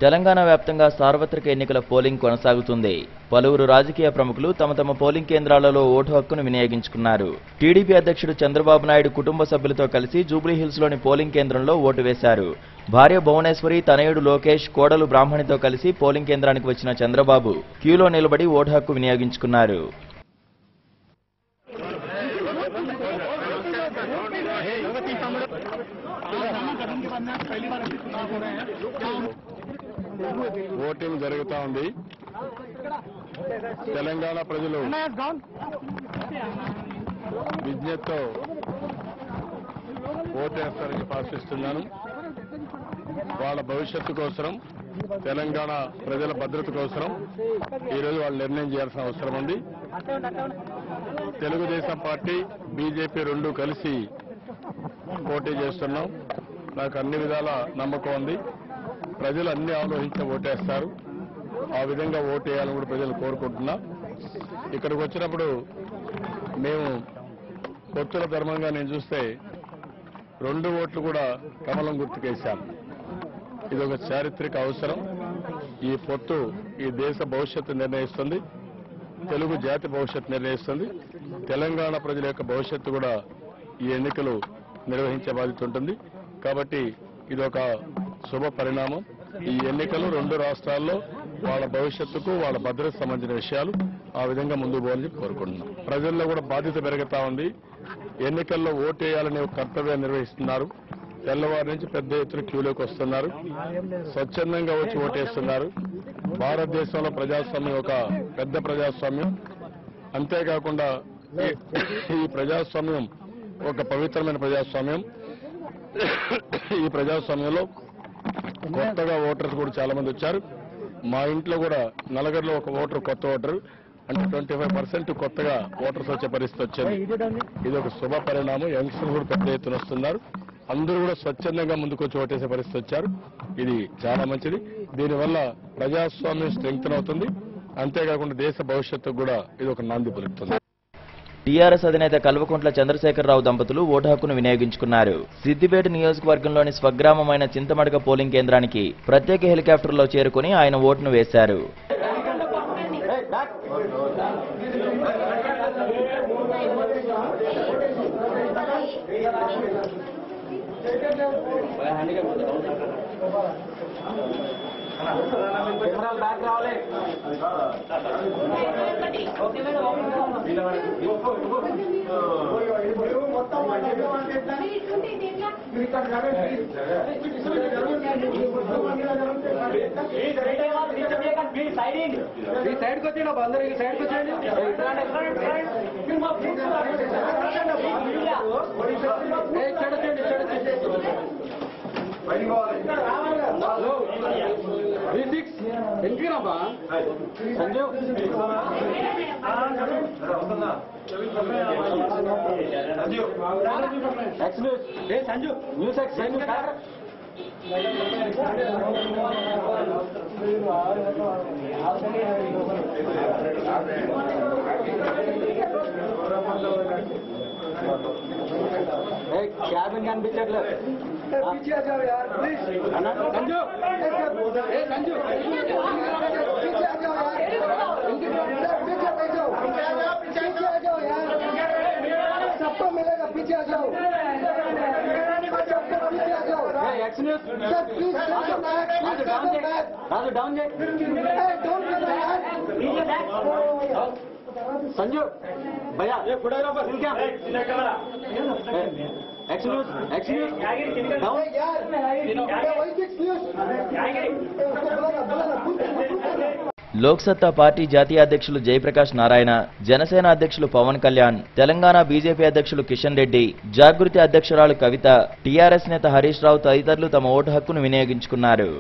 తెలంగాణ వ్యాప్తంగా సార్వత్రిక ఎన్నికల పోలింగ్ కొనసాగుతుంది. పలువురు రాజకీయ ప్రముఖులు తమ పోలింగ్ కేంద్రాలలో ఓటు హక్కును వినియోగించుకున్నారు. టీడీపీ అధ్యక్షుడు చంద్రబాబు నాయుడు కుటుంబ సభ్యులతో కలిసి జూబ్లీహిల్స్లోని పోలింగ్ కేంద్రంలో ఓటు వేశారు. భార్య భువనేశ్వరి, తనయుడు లోకేష్, కోడలు బ్రాహ్మణితో కలిసి పోలింగ్ కేంద్రానికి వచ్చిన చంద్రబాబు క్యూలో నిలబడి ఓటు హక్కు వినియోగించుకున్నారు. ఓటింగ్ జరుగుతా ఉంది. తెలంగాణ ప్రజలు విజ్ఞతతో ఓటేస్తారని ఆశిస్తున్నాను. వాళ్ళ భవిష్యత్తు కోసం, తెలంగాణ ప్రజల భద్రత కోసం ఈరోజు వాళ్ళు నిర్ణయం చేయాల్సిన అవసరం ఉంది. తెలుగుదేశం పార్టీ, బీజేపీ రెండు కలిసి పోటీ చేస్తున్నాం. నాకు అన్ని విధాల నమ్మకం ఉంది. ప్రజలు అన్ని ఆలోచించి ఓటేస్తారు. ఆ విధంగా ఓటేయాలని కూడా ప్రజలు కోరుకుంటున్నా. ఇక్కడికి వచ్చినప్పుడు మేము పొత్తుల ధర్మంగా నేను చూస్తే 2 ఓట్లు కూడా కమలం గుర్తుకేశాం. ఇది ఒక చారిత్రక అవసరం. ఈ పొత్తు ఈ దేశ భవిష్యత్తు నిర్ణయిస్తుంది, తెలుగు జాతి భవిష్యత్తు నిర్ణయిస్తుంది. తెలంగాణ ప్రజల యొక్క భవిష్యత్తు కూడా ఈ ఎన్నికలు నిర్వహించే బాధ్యత ఉంటుంది. కాబట్టి ఇది ఒక శుభ పరిణామం. ఈ ఎన్నికలు 2 రాష్ట్రాల్లో వాళ్ళ భవిష్యత్తుకు, వాళ్ళ భద్రతకు సంబంధించిన విషయాలు. ఆ విధంగా ముందుకు పోవాలని కోరుకుంటున్నాం. ప్రజల్లో కూడా బాధ్యత పెరుగుతా ఉంది. ఎన్నికల్లో ఓటేయాలనే ఒక కర్తవ్యాన్ని నిర్వహిస్తున్నారు. తెల్లవారి నుంచి పెద్ద ఎత్తున క్యూలోకి వస్తున్నారు. స్వచ్ఛందంగా వచ్చి ఓటేస్తున్నారు. భారతదేశంలో ప్రజాస్వామ్యం ఒక పెద్ద ప్రజాస్వామ్యం. అంతేకాకుండా ఈ ప్రజాస్వామ్యం ఒక పవిత్రమైన ప్రజాస్వామ్యం. ఈ ప్రజాస్వామ్యంలో కొత్తగా ఓటర్స్ కూడా చాలా మంది వచ్చారు. మా ఇంట్లో కూడా నలుగురిలో ఒక ఓటర్ కొత్త ఓటర్, అంటే 25% కొత్తగా ఓటర్స్ వచ్చే పరిస్థితి వచ్చింది. ఇది ఒక శుభ పరిణామం. యంగ్స్టర్స్ కూడా పెద్ద ఎత్తున వస్తున్నారు. అందరూ కూడా స్వచ్ఛందంగా ముందుకొచ్చి ఓటేసే పరిస్థితి వచ్చారు. ఇది చాలా మంచిది. దీనివల్ల ప్రజాస్వామ్యం స్ట్రెంగ్తన్ అవుతుంది. అంతేకాకుండా దేశ భవిష్యత్తుకు కూడా ఇది ఒక నాంది పలుకుతుంది. టీఆర్ఎస్ అధినేత కల్వకుంట్ల చంద్రశేఖరరావు దంపతులు ఓటు హక్కును వినియోగించుకున్నారు. సిద్దిపేట నియోజకవర్గంలోని స్వగ్రామమైన చింతమడక పోలింగ్ కేంద్రానికి ప్రత్యేక హెలికాప్టర్లో చేరుకుని ఆయన ఓటును వేశారు. క్యాబిన్ కనిపించట్లేదు. पीछे आ जाओ यार प्लीज। संजू संजू पीछे आ जाओ यार, पीछे आ जाओ यार, सबको मिलेगा, पीछे आ जाओ, पीछे आ जाओ। Sir please Raju down Sanju भैया ये फोटोग्राफर क्या లోక్సత్తా పార్టీ జాతీయ అధ్యక్షులు జయప్రకాష్ నారాయణ, జనసేన అధ్యక్షులు పవన్ కళ్యాణ్, తెలంగాణ బీజేపీ అధ్యక్షులు కిషన్ రెడ్డి, జాగృతి అధ్యక్షురాలు కవిత, టీఆర్ఎస్ నేత హరీష్ రావు తదితరులు తమ ఓటు హక్కును వినియోగించుకున్నారు.